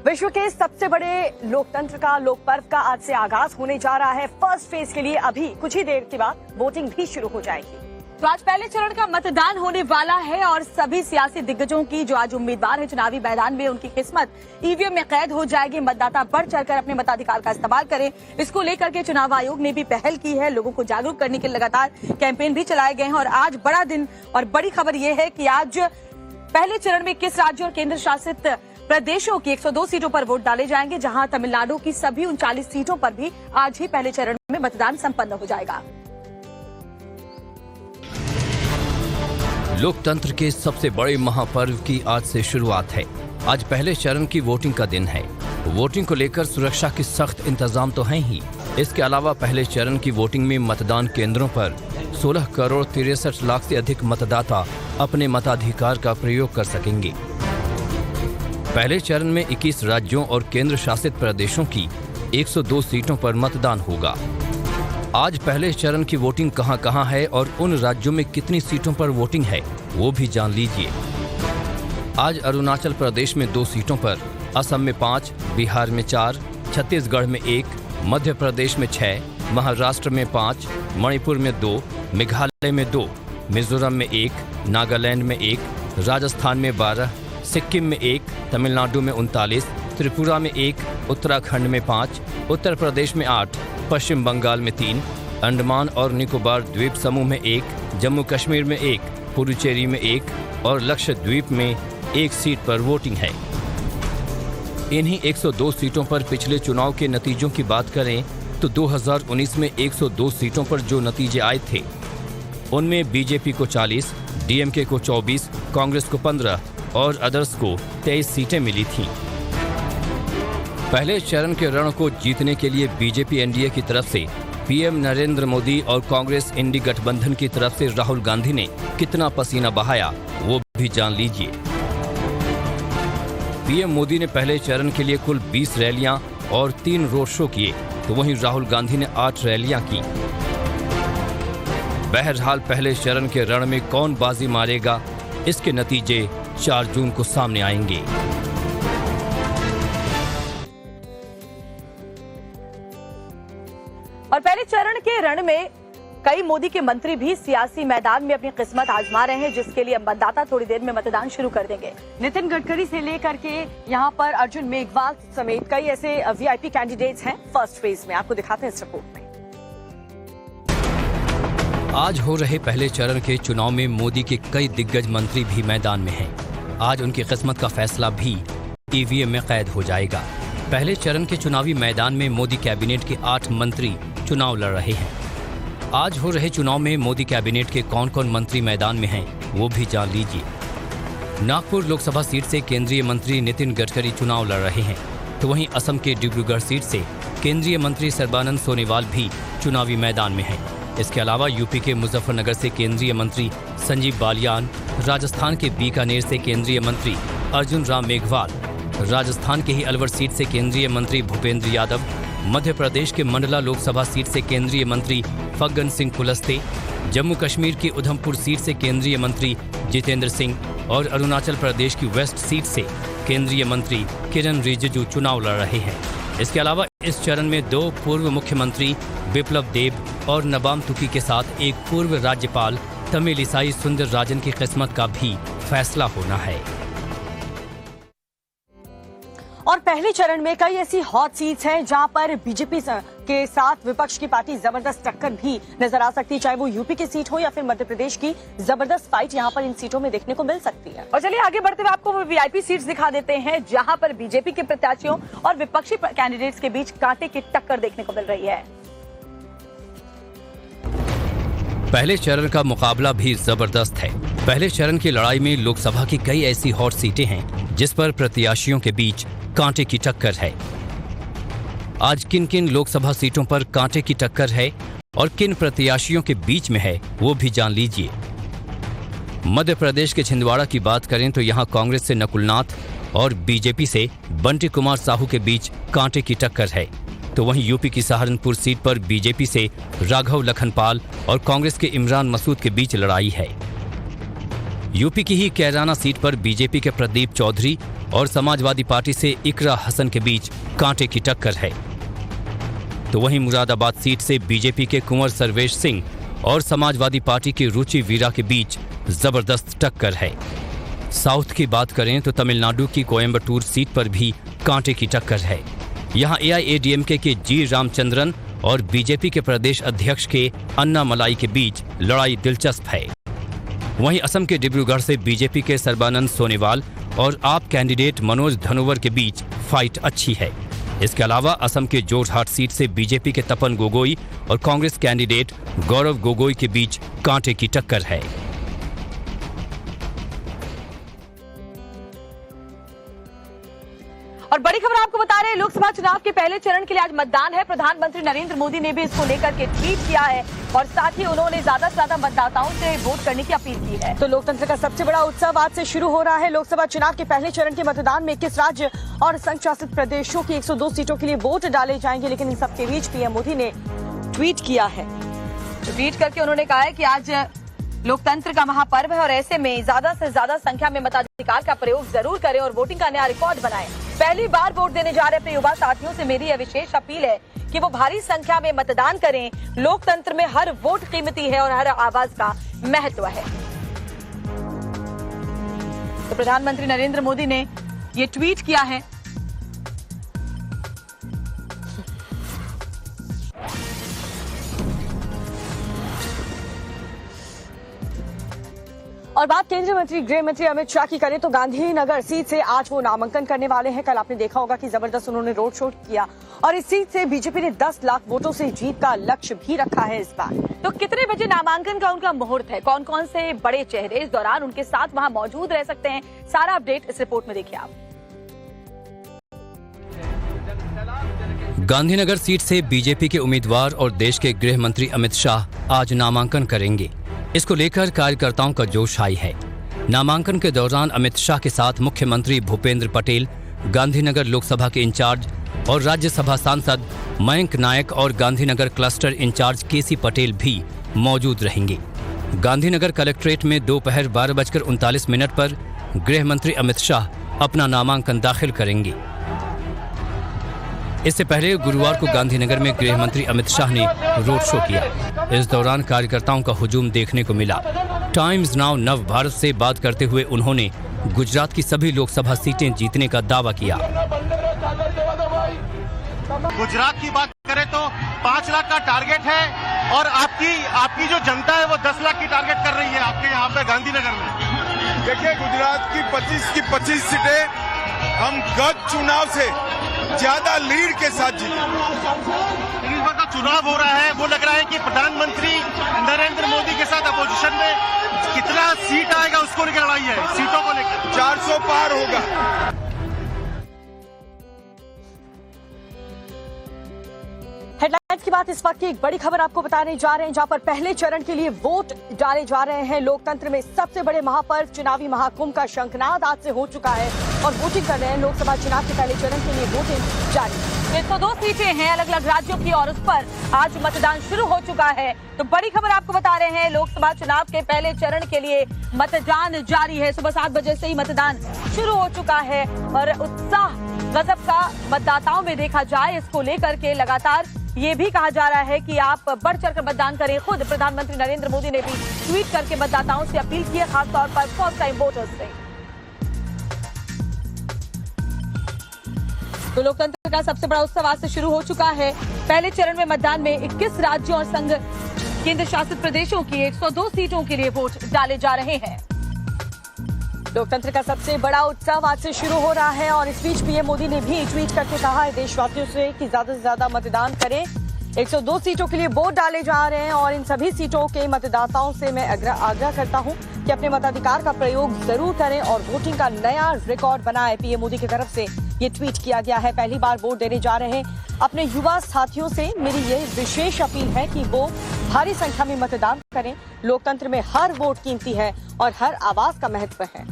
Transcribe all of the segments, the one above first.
विश्व के सबसे बड़े लोकतंत्र का लोक पर्व का आज से आगाज होने जा रहा है। फर्स्ट फेज के लिए अभी कुछ ही देर के बाद वोटिंग भी शुरू हो जाएगी। तो आज पहले चरण का मतदान होने वाला है और सभी सियासी दिग्गजों की जो आज उम्मीदवार है चुनावी मैदान में, उनकी किस्मत ईवीएम में कैद हो जाएगी। मतदाता बढ़ चढ़कर अपने मताधिकार का इस्तेमाल करें, इसको लेकर के चुनाव आयोग ने भी पहल की है। लोगों को जागरूक करने के लगातार कैंपेन भी चलाए गए हैं और आज बड़ा दिन और बड़ी खबर यह है कि आज पहले चरण में किस राज्य और केंद्र शासित प्रदेशों की 102 सीटों पर वोट डाले जाएंगे, जहां तमिलनाडु की सभी 39 सीटों पर भी आज ही पहले चरण में मतदान संपन्न हो जाएगा। लोकतंत्र के सबसे बड़े महापर्व की आज से शुरुआत है। आज पहले चरण की वोटिंग का दिन है। वोटिंग को लेकर सुरक्षा के सख्त इंतजाम तो हैं ही। इसके अलावा पहले चरण की वोटिंग में मतदान केंद्रों पर 16 करोड़ 63 लाख से अधिक मतदाता अपने मताधिकार का प्रयोग कर सकेंगे। पहले चरण में 21 राज्यों और केंद्र शासित प्रदेशों की 102 सीटों पर मतदान होगा। आज पहले चरण की वोटिंग कहां-कहां है और उन राज्यों में कितनी सीटों पर वोटिंग है वो भी जान लीजिए। आज अरुणाचल प्रदेश में 2 सीटों पर, असम में 5, बिहार में 4, छत्तीसगढ़ में 1, मध्य प्रदेश में 6, महाराष्ट्र में 5, मणिपुर में 2, मेघालय में 2, मिजोरम में 1, नागालैंड में 1, राजस्थान में 12, सिक्किम में 1, तमिलनाडु में 39, त्रिपुरा में 1, उत्तराखंड में 5, उत्तर प्रदेश में 8, पश्चिम बंगाल में 3, अंडमान और निकोबार द्वीप समूह में 1, जम्मू कश्मीर में 1, पुडुचेरी में 1 और लक्षद्वीप में 1 सीट पर वोटिंग है। इन्हीं 102 सीटों पर पिछले चुनाव के नतीजों की बात करें तो 2019 में 102 सीटों पर जो नतीजे आए थे उनमें बीजेपी को 40, डीएमके को 24, कांग्रेस को 15 और अदर्स को 23 सीटें मिली थीं। पहले चरण के रण को जीतने के लिए बीजेपी एनडीए की तरफ से पीएम नरेंद्र मोदी और कांग्रेस इंडी गठबंधन की तरफ से राहुल गांधी ने कितना पसीना बहाया वो भी जान लीजिए। पीएम मोदी ने पहले चरण के लिए कुल 20 रैलियां और 3 रोड शो किए, तो वहीं राहुल गांधी ने 8 रैलियां की। बहरहाल पहले चरण के रण में कौन बाजी मारेगा, इसके नतीजे 4 जून को सामने आएंगे। और पहले चरण के रण में कई मोदी के मंत्री भी सियासी मैदान में अपनी किस्मत आजमा रहे हैं, जिसके लिए मतदाता थोड़ी देर में मतदान शुरू कर देंगे। नितिन गडकरी से लेकर के यहाँ पर अर्जुन मेघवाल समेत कई ऐसे वीआईपी कैंडिडेट्स हैं फर्स्ट फेज में। आपको दिखाते हैं इस रिपोर्ट में। आज हो रहे पहले चरण के चुनाव में मोदी के कई दिग्गज मंत्री भी मैदान में हैं। आज उनकी किस्मत का फैसला भी ईवीएम में कैद हो जाएगा। पहले चरण के चुनावी मैदान में मोदी कैबिनेट के 8 मंत्री चुनाव लड़ रहे हैं। आज हो रहे चुनाव में मोदी कैबिनेट के कौन कौन मंत्री मैदान में हैं वो भी जान लीजिए। नागपुर लोकसभा सीट से केंद्रीय मंत्री नितिन गडकरी चुनाव लड़ रहे हैं, तो वहीं असम के डिब्रूगढ़ सीट से केंद्रीय मंत्री सर्बानंद सोनोवाल भी चुनावी मैदान में हैं। इसके अलावा यूपी के मुजफ्फरनगर से केंद्रीय मंत्री संजीव बालियान, राजस्थान के बीकानेर से केंद्रीय मंत्री अर्जुन राम मेघवाल, राजस्थान के ही अलवर सीट से केंद्रीय मंत्री भूपेंद्र यादव, मध्य प्रदेश के मंडला लोकसभा सीट से केंद्रीय मंत्री फग्गन सिंह कुलस्ते, जम्मू कश्मीर की उधमपुर सीट से केंद्रीय मंत्री जितेंद्र सिंह और अरुणाचल प्रदेश की वेस्ट सीट से केंद्रीय मंत्री किरण रिजिजू चुनाव लड़ रहे हैं। इसके अलावा इस चरण में 2 पूर्व मुख्यमंत्री बिप्लब देब और नबाम तुकी के साथ एक पूर्व राज्यपाल तमिलिसाई सुंदरराजन की किस्मत का भी फैसला होना है। और पहले चरण में कई ऐसी हॉट सीट्स हैं जहां पर बीजेपी के साथ विपक्ष की पार्टी जबरदस्त टक्कर भी नजर आ सकती है, चाहे वो यूपी की सीट हो या फिर मध्य प्रदेश की। जबरदस्त फाइट यहां पर इन सीटों में देखने को मिल सकती है। और चलिए आगे बढ़ते हुए आपको वो वीआईपी सीट्स दिखा देते हैं जहां पर बीजेपी के प्रत्याशियों और विपक्षी कैंडिडेट्स के बीच कांटे की टक्कर देखने को मिल रही है। पहले चरण का मुकाबला भी जबरदस्त है। पहले चरण की लड़ाई में लोकसभा की कई ऐसी हॉट सीटें हैं जिस पर प्रत्याशियों के बीच कांटे की टक्कर है। आज किन किन लोकसभा सीटों पर कांटे की टक्कर है और किन प्रत्याशियों के बीच में है वो भी जान लीजिए। मध्य प्रदेश के छिंदवाड़ा की बात करें तो यहाँ कांग्रेस से नकुलनाथ और बीजेपी से बंटी कुमार साहू के बीच कांटे की टक्कर है, तो वहीं यूपी की सहारनपुर सीट पर बीजेपी से राघव लखनपाल और कांग्रेस के इमरान मसूद के बीच लड़ाई है। यूपी की ही कैराना सीट पर बीजेपी के प्रदीप चौधरी और समाजवादी पार्टी से इकरा हसन के बीच कांटे की टक्कर है, तो वहीं मुरादाबाद सीट से बीजेपी के कुंवर सर्वेश सिंह और समाजवादी पार्टी की रुचि वीरा के बीच जबरदस्त टक्कर है। साउथ की बात करें तो तमिलनाडु की कोयम्बटूर सीट पर भी कांटे की टक्कर है। यहां एआईएडीएमके के जी रामचंद्रन और बीजेपी के प्रदेश अध्यक्ष के अन्नामलाई के बीच लड़ाई दिलचस्प है। वहीं असम के डिब्रूगढ़ से बीजेपी के सर्बानंद सोनेवाल और आप कैंडिडेट मनोज धनोवर के बीच फाइट अच्छी है। इसके अलावा असम के जोरहाट सीट से बीजेपी के तपन गोगोई और कांग्रेस कैंडिडेट गौरव गोगोई के बीच कांटे की टक्कर है। और बड़ी खबर आपको बता रहे हैं, लोकसभा चुनाव के पहले चरण के लिए आज मतदान है। प्रधानमंत्री नरेंद्र मोदी ने भी इसको लेकर के ट्वीट किया है और साथ ही उन्होंने ज्यादा से ज्यादा मतदाताओं से वोट करने की अपील की है। तो लोकतंत्र का सबसे बड़ा उत्सव आज से शुरू हो रहा है। लोकसभा चुनाव के पहले चरण के मतदान में 21 राज्य और संघ शासित प्रदेशों की 102 सीटों के लिए वोट डाले जाएंगे। लेकिन इन सबके बीच पीएम मोदी ने ट्वीट किया है। ट्वीट करके उन्होंने कहा है कि आज लोकतंत्र का महापर्व है और ऐसे में ज्यादा से ज्यादा संख्या में मताधिकार का प्रयोग जरूर करें और वोटिंग का नया रिकॉर्ड बनाएं। पहली बार वोट देने जा रहे अपने युवा साथियों से मेरी यह विशेष अपील है कि वो भारी संख्या में मतदान करें। लोकतंत्र में हर वोट कीमती है और हर आवाज का महत्व है। तो प्रधानमंत्री नरेंद्र मोदी ने ये ट्वीट किया है। और बात केंद्रीय मंत्री गृह मंत्री अमित शाह की करें तो गांधीनगर सीट से आज वो नामांकन करने वाले हैं। कल आपने देखा होगा कि जबरदस्त उन्होंने रोड शो किया और इस सीट से बीजेपी ने 10 लाख वोटों से जीत का लक्ष्य भी रखा है इस बार। तो कितने बजे नामांकन का उनका मुहूर्त है, कौन कौन से बड़े चेहरे इस दौरान उनके साथ वहां मौजूद रह सकते हैं, सारा अपडेट इस रिपोर्ट में देखिए आप। गांधीनगर सीट से बीजेपी के उम्मीदवार और देश के गृह मंत्री अमित शाह आज नामांकन करेंगे। इसको लेकर कार्यकर्ताओं का जोश हाई है। नामांकन के दौरान अमित शाह के साथ मुख्यमंत्री भूपेंद्र पटेल, गांधीनगर लोकसभा के इंचार्ज और राज्यसभा सांसद मयंक नायक और गांधीनगर क्लस्टर इंचार्ज केसी पटेल भी मौजूद रहेंगे। गांधीनगर कलेक्ट्रेट में दोपहर 12:39 पर गृह मंत्री अमित शाह अपना नामांकन दाखिल करेंगे। इससे पहले गुरुवार को गांधीनगर में गृह मंत्री अमित शाह ने रोड शो किया। इस दौरान कार्यकर्ताओं का हुजूम देखने को मिला। टाइम्स नाउ नव भारत से बात करते हुए उन्होंने गुजरात की सभी लोकसभा सीटें जीतने का दावा किया। गुजरात की बात करें तो 5 लाख का टारगेट है और आपकी जो जनता है वो 10 लाख की टारगेट कर रही है आपके यहाँ पे गांधीनगर में। देखिए, गुजरात की 25 सीटें हम गत चुनाव से ज्यादा लीड के साथ जीते। इस बार का चुनाव हो रहा है, वो लग रहा है कि प्रधानमंत्री नरेंद्र मोदी के साथ अपोजिशन में कितना सीट आएगा उसको लेकर लड़ाई है, सीटों को लेकर 400 पार होगा। हेडलाइंस की बात इस वक्त की एक बड़ी खबर आपको बताने जा रहे हैं, जहां पर पहले चरण के लिए वोट डाले जा रहे हैं। लोकतंत्र में सबसे बड़े महापर्व चुनावी महाकुंभ का शंखनाद आज से हो चुका है और वोटिंग कर रहे हैं। लोकसभा चुनाव के पहले चरण के लिए वोटिंग जारी। 102 सीटें हैं अलग अलग राज्यों की और उस पर आज मतदान शुरू हो चुका है। तो बड़ी खबर आपको बता रहे हैं, लोकसभा चुनाव के पहले चरण के लिए मतदान जारी है। सुबह 7 बजे से ही मतदान शुरू हो चुका है और उत्साह गजब का मतदाताओं में देखा जाए। इसको लेकर के लगातार ये भी कहा जा रहा है कि आप बढ़ चढ़कर मतदान करें। खुद प्रधानमंत्री नरेंद्र मोदी ने भी ट्वीट करके मतदाताओं से अपील की है, खासतौर पर फर्स्ट टाइम वोटर्स से। तो लोकतंत्र का सबसे बड़ा उत्सव आज से शुरू हो चुका है। पहले चरण में मतदान में 21 राज्यों और संघ केंद्र शासित प्रदेशों की 102 सीटों के लिए वोट डाले जा रहे हैं। लोकतंत्र का सबसे बड़ा उत्सव आज से शुरू हो रहा है और इस बीच पीएम मोदी ने भी ट्वीट करके कहा है देशवासियों से कि ज्यादा से ज्यादा मतदान करें। 102 सीटों के लिए वोट डाले जा रहे हैं और इन सभी सीटों के मतदाताओं से मैं आग्रह करता हूं कि अपने मताधिकार का प्रयोग जरूर करें और वोटिंग का नया रिकॉर्ड बनाएं। पीएम मोदी की तरफ से ये ट्वीट किया गया है। पहली बार वोट देने जा रहे अपने युवा साथियों से मेरी ये विशेष अपील है कि वो भारी संख्या में मतदान करें। लोकतंत्र में हर वोट कीमती है और हर आवाज का महत्व है।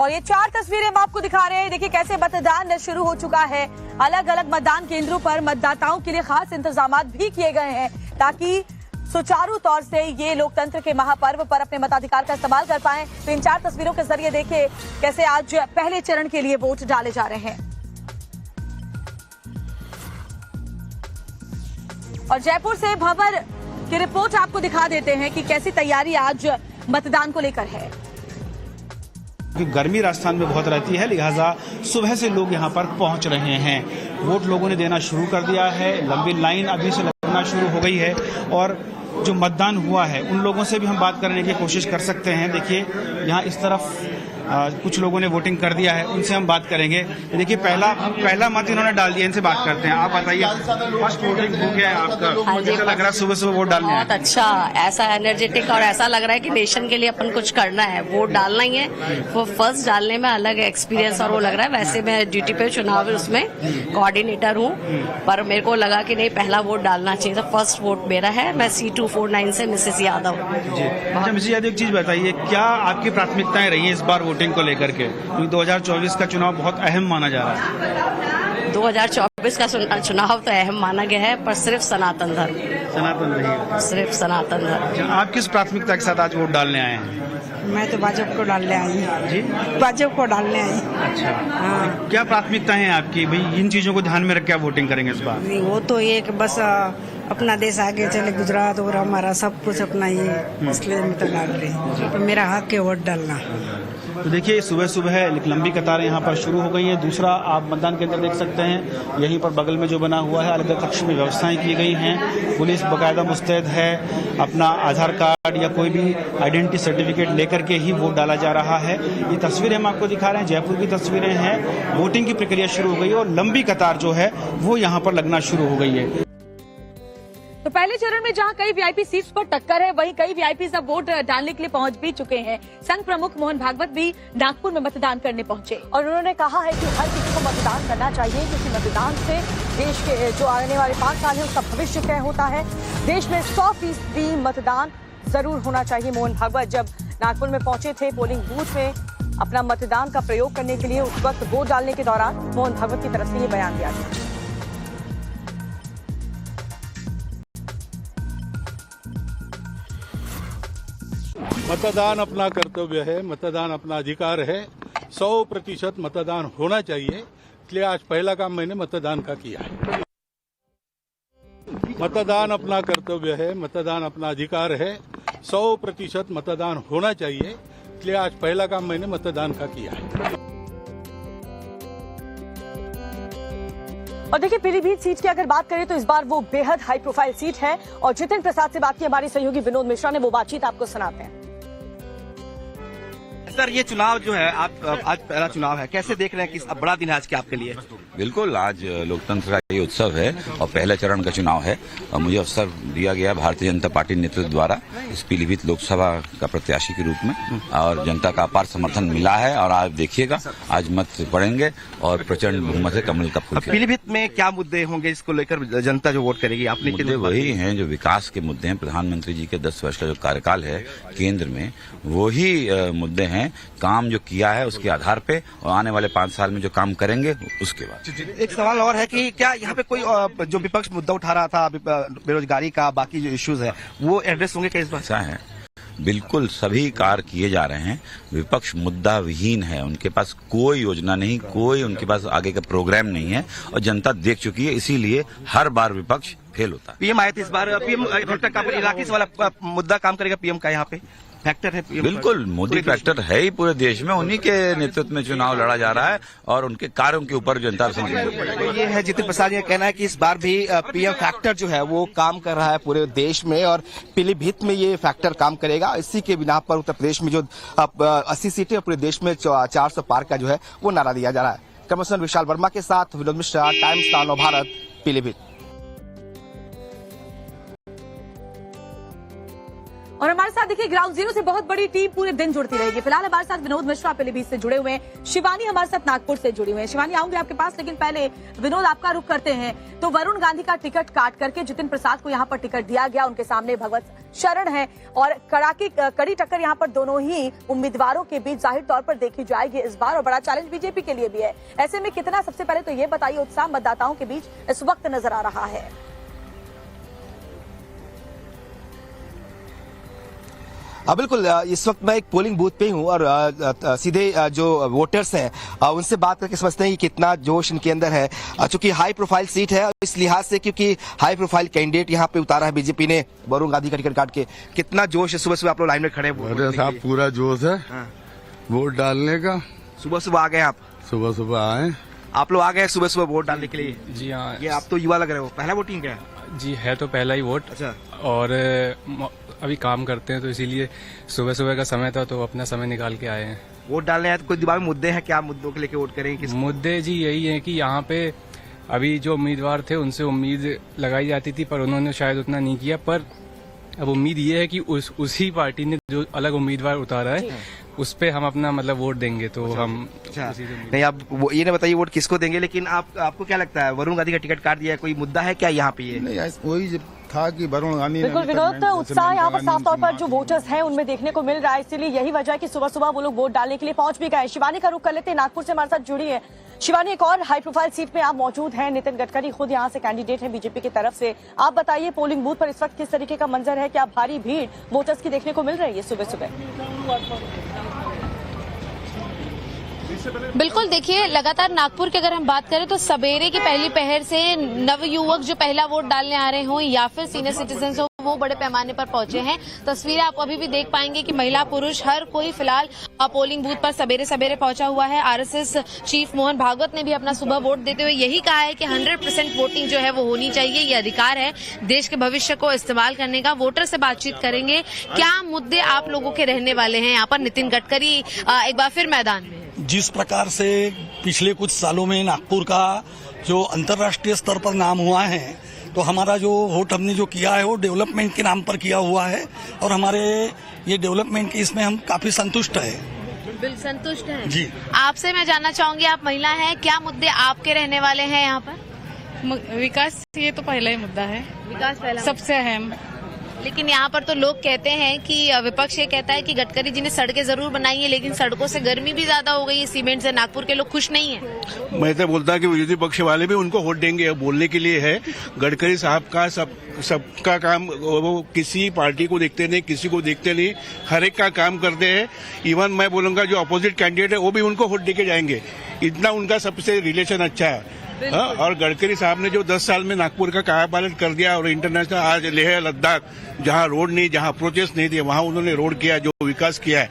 और ये 4 तस्वीरें हम आपको दिखा रहे हैं। देखिए कैसे मतदान शुरू हो चुका है। अलग अलग मतदान केंद्रों पर मतदाताओं के लिए खास इंतजाम भी किए गए हैं ताकि सुचारू तौर से ये लोकतंत्र के महापर्व पर अपने मताधिकार का इस्तेमाल कर पाएं। तो इन 4 तस्वीरों के जरिए देखिए कैसे आज पहले चरण के लिए वोट डाले जा रहे हैं। और जयपुर से भंवर की रिपोर्ट आपको दिखा देते हैं कि कैसी तैयारी आज मतदान को लेकर है। गर्मी राजस्थान में बहुत रहती है, लिहाजा सुबह से लोग यहां पर पहुंच रहे हैं। वोट लोगों ने देना शुरू कर दिया है, लंबी लाइन अभी से लगना शुरू हो गई है। और जो मतदान हुआ है उन लोगों से भी हम बात करने की कोशिश कर सकते हैं। देखिए यहाँ इस तरफ कुछ लोगों ने वोटिंग कर दिया है, उनसे हम बात करेंगे। देखिए पहला मत इन्होंने डाल दिया, इनसे बात करते हैं। आप बताइए, फर्स्ट वोटिंग हो गया है आपका, कैसा लग रहा है सुबह सुबह वोट डालने? बहुत अच्छा, ऐसा एनर्जेटिक और ऐसा लग रहा है कि नेशन के लिए अपन कुछ करना है, वोट डालना ही है। वो फर्स्ट डालने में अलग एक्सपीरियंस और वो लग रहा है। वैसे मैं ड्यूटी पे चुनाव उसमें कोऑर्डिनेटर हूँ, पर मेरे को लगा कि नहीं पहला वोट डालना चाहिए, तो फर्स्ट वोट मेरा है। मैं C249 से मिसेस यादव। अच्छा मिसेस यादव, एक चीज बताइए, क्या आपकी प्राथमिकताएं रही है इस बार वोटिंग को लेकर के? 2024 का चुनाव बहुत अहम माना जा रहा है। 2024 का चुनाव तो अहम माना गया है, पर सिर्फ सनातन धर्म, सनातन रही, सिर्फ सनातन धर्म। आप किस प्राथमिकता के साथ आज वोट डालने आए हैं? मैं तो भाजपा को डालने आई हूँ जी, भाजपा को डालने आई। अच्छा हाँ, क्या प्राथमिकता है आपकी भाई? इन चीजों को ध्यान में रख के आप वोटिंग करेंगे इस बार? नहीं, वो तो ये कि बस अपना देश आगे चले, गुजरात और हमारा सब कुछ अपना ये, इसलिए मैं तो डाल रही हूँ। तो मेरा हक है वोट डालना। तो देखिए सुबह सुबह एक लंबी कतारें यहाँ पर शुरू हो गई हैं। दूसरा, आप मतदान केंद्र देख सकते हैं, यहीं पर बगल में जो बना हुआ है, अलग अलग कक्ष में व्यवस्थाएं की गई हैं। पुलिस बाकायदा मुस्तैद है, अपना आधार कार्ड या कोई भी आइडेंटिटी सर्टिफिकेट लेकर के ही वोट डाला जा रहा है। ये तस्वीरें हम आपको दिखा रहे हैं, जयपुर की तस्वीरें हैं। वोटिंग की प्रक्रिया शुरू हो गई है और लंबी कतार जो है वो यहाँ पर लगना शुरू हो गई है। तो पहले चरण में जहां कई वीआईपी सीट्स पर टक्कर है, वहीं कई वीआईपी अब वोट डालने के लिए पहुंच भी चुके हैं। संघ प्रमुख मोहन भागवत भी नागपुर में मतदान करने पहुंचे और उन्होंने कहा है कि हर किसी को मतदान करना चाहिए, क्योंकि मतदान से देश के जो आने वाले 5 साल है उसका भविष्य तय होता है। देश में 100% मतदान जरूर होना चाहिए। मोहन भागवत जब नागपुर में पहुंचे थे पोलिंग बूथ में अपना मतदान का प्रयोग करने के लिए, उस वक्त वोट डालने के दौरान मोहन भागवत की तरफ से ये बयान दिया गया। मतदान अपना कर्तव्य है, मतदान अपना अधिकार है। 100% मतदान होना चाहिए, इसलिए आज पहला काम मैंने मतदान का किया है। मतदान अपना कर्तव्य है, मतदान अपना अधिकार है। 100% मतदान होना चाहिए, इसलिए आज पहला काम मैंने मतदान का किया है। और देखिए पीलीभीत सीट की अगर बात करें तो इस बार वो बेहद हाई प्रोफाइल सीट है और जितिन प्रसाद से बात की हमारे सहयोगी विनोद मिश्रा ने, वो बातचीत आपको सुनाते हैं। सर, ये चुनाव जो है आज पहला चुनाव है, कैसे देख रहे हैं कि बड़ा दिन है आज के आपके लिए? बिल्कुल, आज लोकतंत्र का ये उत्सव है और पहले चरण का चुनाव है और मुझे अवसर दिया गया भारतीय जनता पार्टी नेतृत्व द्वारा इस पीलीभीत लोकसभा का प्रत्याशी के रूप में, और जनता का अपार समर्थन मिला है। और आज देखिएगा, आज मत पड़ेंगे और प्रचंड बहुमत से कमल का फूल। पीलीभीत में क्या मुद्दे होंगे इसको लेकर जनता जो वोट करेगी? आपने मुद्दे वही हैं जो विकास के मुद्दे हैं। प्रधानमंत्री जी के 10 वर्ष का जो कार्यकाल है केंद्र में, वही मुद्दे हैं। काम जो किया है उसके आधार पे और आने वाले 5 साल में जो काम करेंगे उसके बाद। एक सवाल और है कि क्या यहाँ पे कोई जो विपक्ष मुद्दा उठा रहा था बेरोजगारी का, बाकी जो इश्यूज है, वो एड्रेस होंगे क्या इस बार? ऐसा है, बिल्कुल सभी कार्य किए जा रहे हैं। विपक्ष मुद्दा विहीन है, उनके पास कोई योजना नहीं, कोई उनके पास आगे का प्रोग्राम नहीं है और जनता देख चुकी है, इसीलिए हर बार विपक्ष फेल होता है। पीएम आए थे इस बार, पीएम फैक्टर का इलाके वाला मुद्दा काम करेगा पीएम का? यहाँ पे फैक्टर है पीएम? बिल्कुल, मोदी फैक्टर है ही पूरे देश में, उन्हीं के नेतृत्व में चुनाव लड़ा जा रहा है और उनके कार्यों के ऊपर जनता समझ। तो ये है जितिन प्रसाद, ये कहना है कि इस बार भी पीएम फैक्टर जो है वो काम कर रहा है पूरे देश में और पीलीभीत में ये फैक्टर काम करेगा। इसी के बिना पर उत्तर प्रदेश में जो 80 सीटें पूरे देश में 400 पार का जो है वो नारा दिया जा रहा है। कमिश्नर विशाल वर्मा के साथ विनोद मिश्रा, टाइम्स नाउ भारत, पीलीभीत। और हमारे साथ देखिए ग्राउंड जीरो से बहुत बड़ी टीम पूरे दिन जुड़ती रहेगी। फिलहाल हमारे साथ विनोद मिश्रा पीलीभीत से जुड़े हुए हैं, शिवानी हमारे साथ नागपुर से जुड़ी हुई है। शिवानी, आऊंगी आपके पास, लेकिन पहले विनोद आपका रुख करते हैं। तो वरुण गांधी का टिकट काट करके जितिन प्रसाद को यहाँ पर टिकट दिया गया, उनके सामने भगवत शरण है और कड़ी टक्कर यहाँ पर दोनों ही उम्मीदवारों के बीच जाहिर तौर पर देखी जाएगी इस बार, और बड़ा चैलेंज बीजेपी के लिए भी है। ऐसे में कितना, सबसे पहले तो ये बताइए, उत्साह मतदाताओं के बीच इस वक्त नजर आ रहा है? बिल्कुल, इस वक्त मैं एक पोलिंग बूथ पे हूँ और सीधे जो वोटर्स हैं उनसे बात करके समझते हैं कि कितना जोश इनके अंदर है। चूंकि हाई प्रोफाइल सीट है, इस लिहाज से क्योंकि हाई प्रोफाइल कैंडिडेट यहाँ पे उतारा है बीजेपी ने वरुण गांधी का टिकट काट के, कितना जोश है? सुबह सुबह आप लोग लाइन में खड़े हैं। अरे साहब पूरा जोश है वोट डालने का। सुबह सुबह आ गए आप? सुबह सुबह आए आप लोग आ गए सुबह सुबह वोट डालने के लिए? जी हाँ। ये आप तो युवा लग रहे हो, पहला वोटिंग क्या है? जी है तो पहला ही वोट। अच्छा। और अभी काम करते हैं तो इसीलिए सुबह सुबह का समय था तो अपना समय निकाल के आए हैं। वोट डालने आए तो कोई दिमाग में मुद्दे हैं क्या? मुद्दों को लेकर वोट करेंगे? मुद्दे जी यही है कि यहाँ पे अभी जो उम्मीदवार थे उनसे उम्मीद लगाई जाती थी पर उन्होंने शायद उतना नहीं किया, पर अब उम्मीद ये है कि उसी पार्टी ने जो अलग उम्मीदवार उतारा है उस पे हम अपना मतलब वोट देंगे तो हम नहीं। आप ये ना बताइए वोट किसको देंगे, लेकिन आपको क्या लगता है वरुण गांधी का टिकट काट दिया है, कोई मुद्दा है क्या यहाँ पे? ये नहीं, वही था कि वरुण गांधी। बिल्कुल विनोद, उत्साह यहाँ पर साफ तौर पर जो वोटर्स हैं उनमें देखने को मिल रहा है, इसीलिए यही वजह है कि सुबह सुबह वो लोग वोट डालने के लिए पहुंच भी गए। शिवानी का रुख कर लेते हैं, नागपुर से हमारे साथ जुड़ी है शिवानी। एक और हाई प्रोफाइल सीट में आप मौजूद हैं, नितिन गडकरी खुद यहाँ से कैंडिडेट हैं बीजेपी की तरफ से। आप बताइए पोलिंग बूथ पर इस वक्त किस तरीके का मंजर है, क्या भारी भीड़ वोटर्स की देखने को मिल रही है सुबह सुबह? बिल्कुल, देखिए लगातार नागपुर की अगर हम बात करें तो सवेरे की पहली पहर से नवयुवक जो पहला वोट डालने आ रहे हों या फिर सीनियर सिटीजन हो वो बड़े पैमाने पर पहुंचे हैं। तस्वीरें आप अभी भी देख पाएंगे कि महिला पुरुष हर कोई फिलहाल पोलिंग बूथ पर सवेरे सवेरे पहुंचा हुआ है। आरएसएस चीफ मोहन भागवत ने भी अपना सुबह वोट देते हुए यही कहा है कि 100% वोटिंग जो है वो होनी चाहिए, ये अधिकार है देश के भविष्य को इस्तेमाल करने का। वोटर से बातचीत करेंगे, क्या मुद्दे आप लोगों के रहने वाले हैं यहाँ पर। नितिन गडकरी एक बार फिर मैदान में। जिस प्रकार से पिछले कुछ सालों में नागपुर का जो अंतर्राष्ट्रीय स्तर पर नाम हुआ है, तो हमारा जो वोट हमने जो किया है वो डेवलपमेंट के नाम पर किया हुआ है और हमारे ये डेवलपमेंट की इसमें हम काफी संतुष्ट है। बिल्कुल संतुष्ट है जी। आपसे मैं जानना चाहूंगी, आप महिला हैं, क्या मुद्दे आपके रहने वाले हैं यहाँ पर? विकास, ये तो पहला ही मुद्दा है, विकास पहला सबसे अहम। लेकिन यहाँ पर तो लोग कहते हैं कि विपक्ष ये कहता है कि गडकरी जी ने सड़कें जरूर बनाई है लेकिन सड़कों से गर्मी भी ज्यादा हो गई है सीमेंट से, नागपुर के लोग खुश नहीं है। मैं तो बोलता कि विरोधी पक्ष वाले भी उनको वोट देंगे, बोलने के लिए है। गडकरी साहब का सबका काम, वो किसी पार्टी को देखते नहीं, किसी को देखते नहीं, हर एक का काम करते हैं। इवन मैं बोलूंगा जो अपोजिट कैंडिडेट है वो भी उनको वोट देके जाएंगे, इतना उनका सबसे रिलेशन अच्छा है। और गडकरी साहब ने जो 10 साल में नागपुर का कायापालट कर दिया और इंटरनेशनल आज लेह लद्दाख जहां रोड नहीं, जहां अप्रोचेस नहीं थे वहां उन्होंने रोड किया, जो विकास किया है।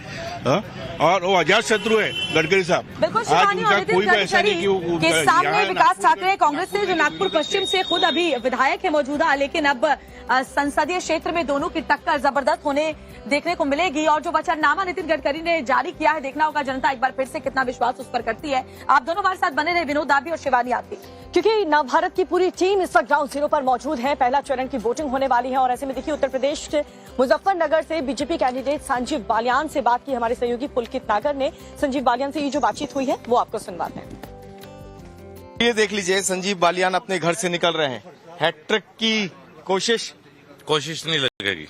और वो अजात शत्रु है गडकरी साहब। बिल्कुल, आज उनका कोई भी ऐसा नहीं कि सामने विकास ठाकरे कांग्रेस से जो नागपुर पश्चिम से खुद अभी विधायक है मौजूदा, लेकिन अब संसदीय क्षेत्र में दोनों की टक्कर जबरदस्त होने देखने को मिलेगी। और जो वचननामा नितिन गडकरी ने जारी किया है, देखना होगा जनता एक बार फिर से कितना विश्वास उस पर करती है। आप दोनों हमारे साथ बने रहे, विनोद आप भी और शिवानी आप भी, क्योंकि नवभारत की पूरी टीम इस वक्त ग्राउंड जीरो पर मौजूद है। पहला चरण की वोटिंग होने वाली है और ऐसे में देखिए उत्तर प्रदेश के मुजफ्फरनगर से बीजेपी कैंडिडेट संजीव बालियान से बात की हमारे सहयोगी पुलकित नागर ने। संजीव बालियान से ये जो बातचीत हुई है वो आपको सुनवाते हैं। ये देख लीजिए, संजीव बालियान अपने घर से निकल रहे हैं, हैट्रिक की कोशिश नहीं लगेगी।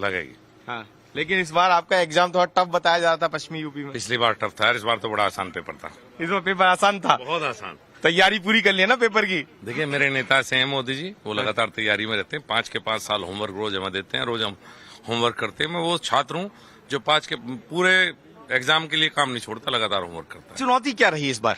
लगेगी। हाँ, लेकिन इस बार आपका एग्जाम थोड़ा टफ बताया जा रहा था पश्चिमी यूपी में। पिछली बार टफ था, इस बार तो बड़ा आसान पेपर था। इस बार पेपर आसान था, बहुत आसान। तैयारी पूरी कर लिया ना पेपर की? देखिए मेरे नेता से हैं मोदी जी, वो लगातार तैयारी में रहते हैं। 5 के 5 साल होमवर्क रोज जमा देते हैं, रोज हम होमवर्क करते हैं। मैं वो छात्र हूँ जो 5 के पूरे एग्जाम के लिए काम नहीं छोड़ता, लगातार होमवर्क करता है। चुनौती क्या रही इस बार?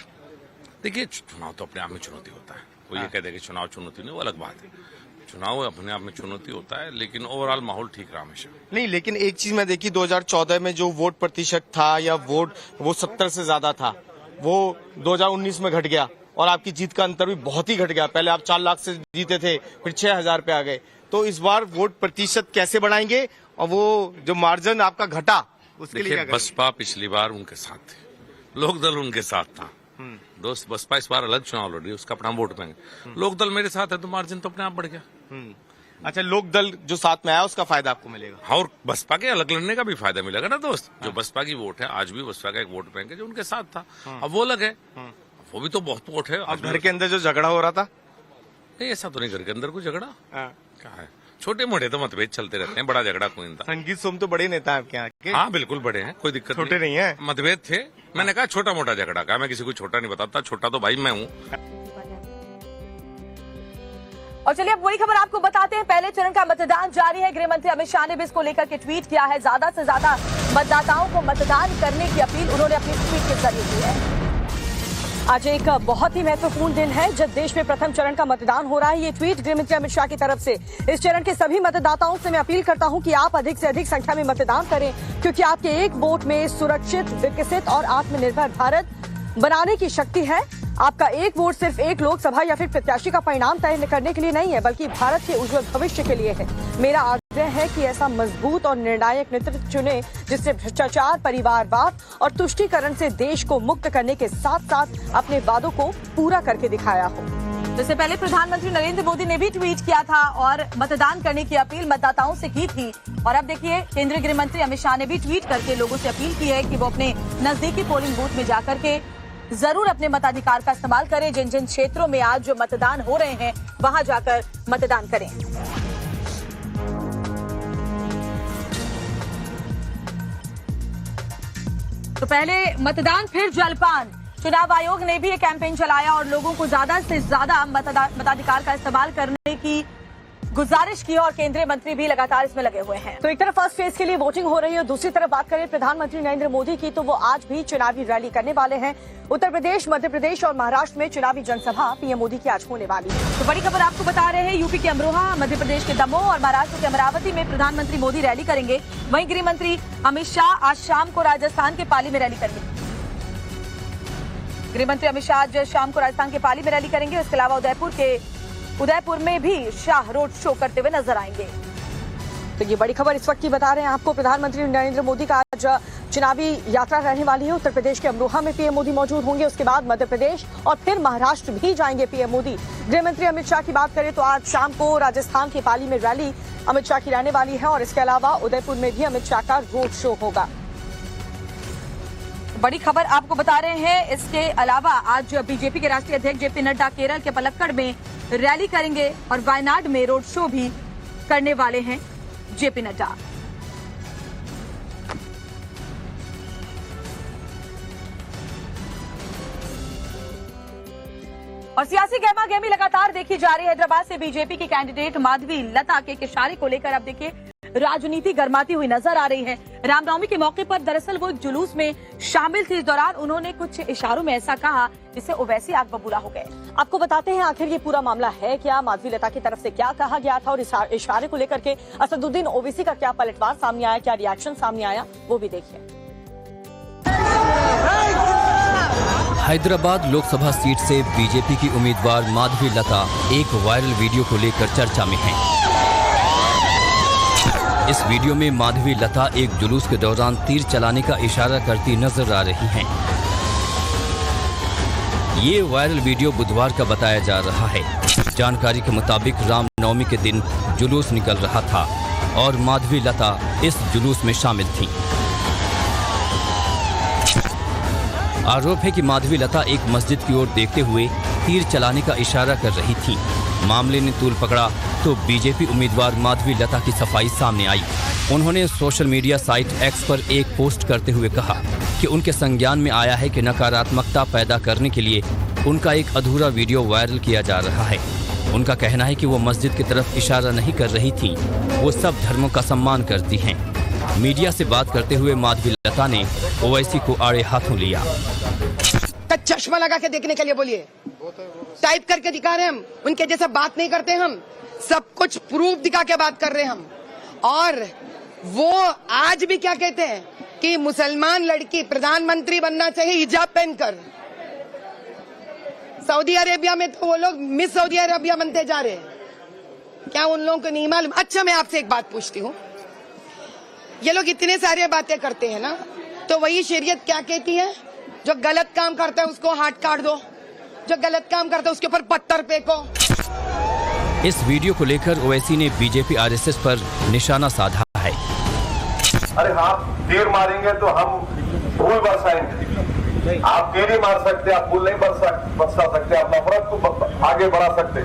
देखिए चुनाव तो अपने आप में चुनौती होता है, वो ये कह दे कि चुनाव चुनौती नहीं, वो अलग बात है। चुनाव अपने आप में चुनौती होता है, लेकिन ओवरऑल माहौल ठीक रहा हमेशा। नहीं, लेकिन एक चीज मैं देखी 2014 में जो वोट प्रतिशत था या वोट वो 70 से ज्यादा था, वो 2019 में घट गया और आपकी जीत का अंतर भी बहुत ही घट गया। पहले आप 4 लाख से जीते थे, फिर 6000 पे आ गए। तो इस बार वोट प्रतिशत कैसे बढ़ाएंगे और वो जो मार्जिन आपका घटा उसके लिए क्या करेंगे? बसपा पिछली बार उनके साथ थे, लोकदल उनके साथ था। दोस्त बसपा इस बार अलग चुनाव लड़ रही है, उसका अपना वोट पाएंगे। लोकदल मेरे साथ है तो मार्जिन तो अपने आप बढ़ गया। अच्छा, लोकदल जो साथ में आया उसका फायदा आपको मिलेगा? हाँ, और बसपा के अलग लड़ने का भी फायदा मिलेगा ना दोस्त। जो बसपा की वोट है, आज भी बसपा का एक वोट बैंक है जो उनके साथ था, अब वो अलग है, वो भी तो बहुत वोट है। अब घर के अंदर जो झगड़ा हो रहा था, नहीं ऐसा तो नहीं, घर के अंदर कोई झगड़ा क्या है, छोटे मोटे तो मतभेद चलते रहते हैं, बड़ा झगड़ा कोई नहीं था। संगीत सोम तो बड़े नेता है आपके यहाँ के? हाँ बिल्कुल बड़े हैं, कोई दिक्कत छोटे नहीं है। मतभेद थे, मैंने कहा छोटा मोटा झगड़ा कहा, मैं किसी को छोटा नहीं बताता, छोटा तो भाई मैं हूँ। और चलिए अब वही खबर आपको बताते हैं। पहले चरण का मतदान जारी है। गृह मंत्री अमित शाह ने भी इसको लेकर के ट्वीट किया है। ज्यादा से ज्यादा मतदाताओं को मतदान करने की अपील उन्होंने अपने ट्वीट के जरिए की है। आज एक बहुत ही महत्वपूर्ण दिन है जब देश में प्रथम चरण का मतदान हो रहा है। ये ट्वीट गृह मंत्री अमित शाह की तरफ से। इस चरण के सभी मतदाताओं से मैं अपील करता हूं कि आप अधिक से अधिक संख्या में मतदान करें, क्योंकि आपके एक वोट में सुरक्षित, विकसित और आत्मनिर्भर भारत बनाने की शक्ति है। आपका एक वोट सिर्फ एक लोकसभा या फिर प्रत्याशी का परिणाम तय करने के लिए नहीं है, बल्कि भारत के उज्जवल भविष्य के लिए है। मेरा आग्रह है कि ऐसा मजबूत और निर्णायक नेतृत्व चुने जिससे भ्रष्टाचार, परिवारवाद और तुष्टीकरण से देश को मुक्त करने के साथ साथ अपने वादों को पूरा करके दिखाया हो। इससे पहले प्रधानमंत्री नरेंद्र मोदी ने भी ट्वीट किया था और मतदान करने की अपील मतदाताओं से की थी। और अब देखिए, केंद्रीय गृह मंत्री अमित शाह ने भी ट्वीट करके लोगों से अपील की है कि वो अपने नजदीकी पोलिंग बूथ में जाकर के जरूर अपने मताधिकार का इस्तेमाल करें। जिन जिन क्षेत्रों में आज जो मतदान हो रहे हैं वहां जाकर मतदान करें। तो पहले मतदान फिर जलपान। चुनाव आयोग ने भी ये कैंपेन चलाया और लोगों को ज्यादा से ज्यादा मताधिकार का इस्तेमाल करने की गुजारिश की और केंद्रीय मंत्री भी लगातार इसमें लगे हुए हैं। तो एक तरफ फर्स्ट फेज के लिए वोटिंग हो रही है और दूसरी तरफ बात करें प्रधानमंत्री नरेंद्र मोदी की, तो वो आज भी चुनावी रैली करने वाले हैं। उत्तर प्रदेश, मध्य प्रदेश और महाराष्ट्र में चुनावी जनसभा पीएम मोदी की आज होने वाली है। तो बड़ी खबर आपको बता रहे हैं, यूपी के अमरोहा, मध्य प्रदेश के दमोह और महाराष्ट्र के अमरावती में प्रधानमंत्री मोदी रैली करेंगे। वहीं गृह मंत्री अमित शाह आज शाम को राजस्थान के पाली में रैली करेंगे। गृह मंत्री अमित शाह आज शाम को राजस्थान के पाली में रैली करेंगे। इसके अलावा उदयपुर में भी शाह रोड शो करते हुए नजर आएंगे। तो ये बड़ी खबर इस वक्त की बता रहे हैं आपको। प्रधानमंत्री नरेंद्र मोदी का आज चुनावी यात्रा रहने वाली है। उत्तर प्रदेश के अमरोहा में पीएम मोदी मौजूद होंगे। उसके बाद मध्य प्रदेश और फिर महाराष्ट्र भी जाएंगे पीएम मोदी। गृह मंत्री अमित शाह की बात करें तो आज शाम को राजस्थान के पाली में रैली अमित शाह की रहने वाली है और इसके अलावा उदयपुर में भी अमित शाह का रोड शो होगा। बड़ी खबर आपको बता रहे हैं। इसके अलावा आज बीजेपी के राष्ट्रीय अध्यक्ष जेपी नड्डा केरल के पलक्कड़ में रैली करेंगे और वायनाड में रोड शो भी करने वाले हैं जेपी नड्डा। और सियासी गहमागहमी लगातार देखी जा रही है। हैदराबाद से बीजेपी की कैंडिडेट माधवी लता के इशारे को लेकर अब देखिए राजनीति गर्माती हुई नजर आ रही है। रामनवमी के मौके पर दरअसल वो एक जुलूस में शामिल थी। इस दौरान उन्होंने कुछ इशारों में ऐसा कहा जिससे ओवैसी आग बबूला हो गए। आपको बताते हैं आखिर ये पूरा मामला है क्या, माधवी लता की तरफ से क्या कहा गया था और इशारे को लेकर के असदुद्दीन ओवैसी का क्या पलटवार सामने आया, क्या रिएक्शन सामने आया, वो भी देखिए। हैदराबाद लोकसभा सीट से बीजेपी की उम्मीदवार माधवी लता एक वायरल वीडियो को लेकर चर्चा में हैं। इस वीडियो में माधवी लता एक जुलूस के दौरान तीर चलाने का इशारा करती नजर आ रही हैं। ये वायरल वीडियो बुधवार का बताया जा रहा है। जानकारी के मुताबिक रामनवमी के दिन जुलूस निकल रहा था और माधवी लता इस जुलूस में शामिल थी। आरोप है कि माधवी लता एक मस्जिद की ओर देखते हुए तीर चलाने का इशारा कर रही थी। मामले ने तूल पकड़ा तो बीजेपी उम्मीदवार माधवी लता की सफाई सामने आई। उन्होंने सोशल मीडिया साइट एक्स पर एक पोस्ट करते हुए कहा कि उनके संज्ञान में आया है कि नकारात्मकता पैदा करने के लिए उनका एक अधूरा वीडियो वायरल किया जा रहा है। उनका कहना है कि वो मस्जिद की तरफ इशारा नहीं कर रही थी, वो सब धर्मों का सम्मान करती हैं। मीडिया से बात करते हुए माधवी लता ने ओवैसी को आड़े हाथों लिया। चश्मा लगा के देखने के लिए बोलिए, टाइप करके दिखा रहे हम, उनके जैसा बात नहीं करते हम, सब कुछ प्रूफ दिखा के बात कर रहे हम। और वो आज भी क्या कहते हैं कि मुसलमान लड़की प्रधानमंत्री बनना चाहिए हिजाब पहनकर। सऊदी अरेबिया में तो वो लोग मिस सऊदी अरेबिया बनते जा रहे हैं, क्या उन लोगों को नहीं मालूम? अच्छा, मैं आपसे एक बात पूछती हूँ, ये लोग इतने सारे बातें करते हैं ना, तो वही शरीयत क्या कहती है? जो गलत काम करता है उसको हाथ काट दो, जो गलत काम करता है उसके ऊपर पत्थर फेंको। इस वीडियो को लेकर ओवैसी ने बीजेपी आरएसएस पर निशाना साधा है। अरे आप तीर मारेंगे तो हम फूल बरसाएंगे, आप तीर ही मार सकते, आप फूल नहीं बरसा सकते, आप नफरत को आगे बढ़ा सकते,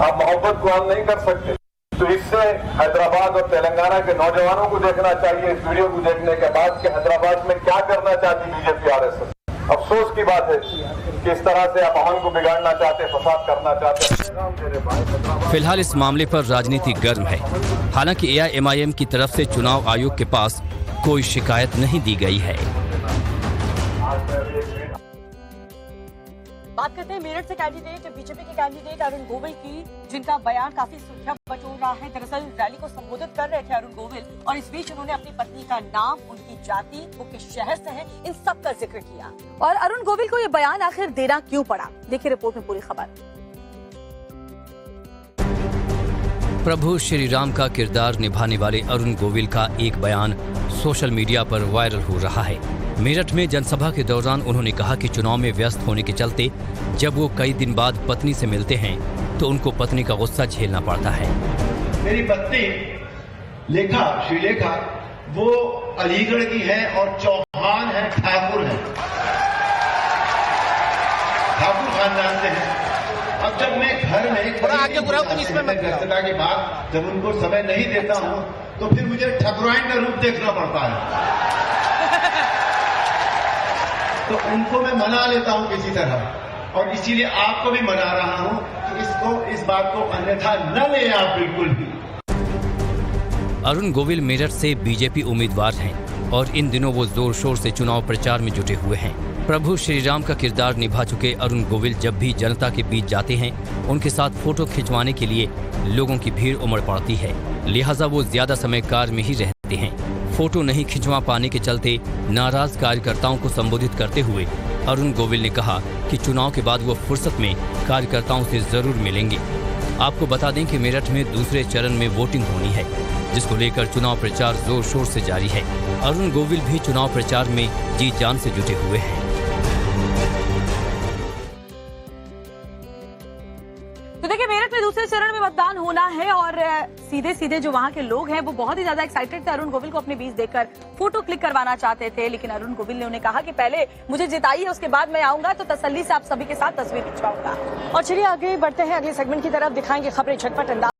आप मोहब्बत को आम नहीं कर सकते। तो इससे हैदराबाद और तेलंगाना के नौजवानों को देखना चाहिए इस वीडियो को देखने के बाद कि हैदराबाद में क्या करना चाहती बीजेपी आरएसएस। अफसोस की बात है कि इस तरह से आप अमन को बिगाड़ना चाहते, फसाद करना चाहते। फिलहाल इस मामले पर राजनीति गर्म है। हालांकि AIMIM की तरफ से चुनाव आयोग के पास कोई शिकायत नहीं दी गई है। बात करते हैं मेरठ से कैंडिडेट बीजेपी के कैंडिडेट अरुण गोविल की, जिनका बयान काफी सुर्खियां बटोर रहा है। दरअसल रैली को संबोधित कर रहे थे अरुण गोविल और इस बीच उन्होंने अपनी पत्नी का नाम, उनकी जाति, वो किस शहर से है, इन सब का जिक्र किया। और अरुण गोविल को ये बयान आखिर देना क्यों पड़ा, देखिए रिपोर्ट में पूरी खबर। प्रभु श्री राम का किरदार निभाने वाले अरुण गोविल का एक बयान सोशल मीडिया पर वायरल हो रहा है। मेरठ में जनसभा के दौरान उन्होंने कहा कि चुनाव में व्यस्त होने के चलते जब वो कई दिन बाद पत्नी से मिलते हैं तो उनको पत्नी का गुस्सा झेलना पड़ता है। मेरी पत्नी श्रीलेखा वो अलीगढ़ की है और चौहान है, ठाकुर है, ठाकुर खानदान से है। अब जब मैं घर में व्यस्तता के बाद जब उनको समय नहीं देता हूँ तो फिर मुझे ठकुराइन का रूप देखना पड़ता है, तो उनको मैं मना लेता हूं किसी तरह, और इसीलिए आपको भी मना रहा हूं कि इस बात को अन्यथा न ले आप बिल्कुल भी। अरुण गोविल मेरठ से बीजेपी उम्मीदवार हैं और इन दिनों वो जोर शोर से चुनाव प्रचार में जुटे हुए हैं। प्रभु श्री राम का किरदार निभा चुके अरुण गोविल जब भी जनता के बीच जाते हैं उनके साथ फोटो खिंचवाने के लिए लोगों की भीड़ उमड़ पड़ती है, लिहाजा वो ज्यादा समय कार में ही रहते हैं। फोटो नहीं खिंचवा पाने के चलते नाराज कार्यकर्ताओं को संबोधित करते हुए अरुण गोविल ने कहा कि चुनाव के बाद वो फुर्सत में कार्यकर्ताओं से जरूर मिलेंगे। आपको बता दें कि मेरठ में दूसरे चरण में वोटिंग होनी है, जिसको लेकर चुनाव प्रचार जोर शोर से जारी है। अरुण गोविल भी चुनाव प्रचार में जी जान से जुटे हुए हैं। तो देखिए मेरठ में दूसरे चरण में मतदान होना है और सीधे सीधे जो वहां के लोग हैं वो बहुत ही ज्यादा एक्साइटेड थे अरुण गोविल को अपने बीच देखकर फोटो क्लिक करवाना चाहते थे, लेकिन अरुण गोविल ने उन्हें कहा कि पहले मुझे जिताइए, उसके बाद मैं आऊंगा तो तसल्ली से आप सभी के साथ तस्वीर खिंचवाऊंगा। और चलिए आगे बढ़ते हैं, अगले सेगमेंट की तरफ दिखाएंगे खबरें झटपट अंदाज।